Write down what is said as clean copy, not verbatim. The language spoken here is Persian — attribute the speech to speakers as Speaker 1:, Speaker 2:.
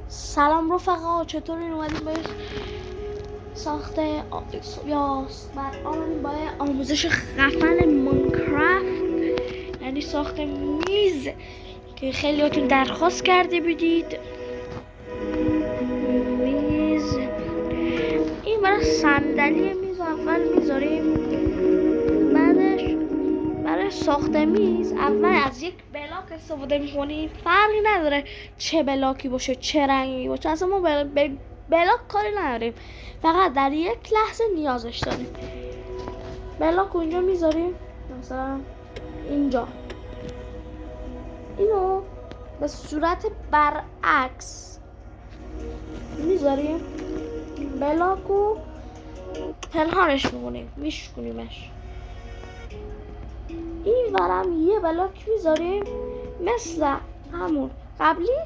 Speaker 1: سلام رفقا، چطورین؟ اومدیم با ساخته آمدیم با آموزش خفن ماینکرافت، یعنی ساخت میز که خیلیاتون درخواست کرده بودید. میز این برای صندلی میز اول میذاریم، بعدش برای ساخت میز اول از یک بلاک استفاده میکنیم. فرقی نداره چه بلاکی باشه، چه رنگی باشه، اصلا ما بلاک کاری نداریم، فقط در یک لحظه نیازش داریم. بلاک اونجا میذاریم، مثلا اینجا اینو به صورت برعکس میذاریم، بلاکو پنهانش میکنیم، میشکنیمش. این ورم یه بلاک میذاریم مثل همون قبلی،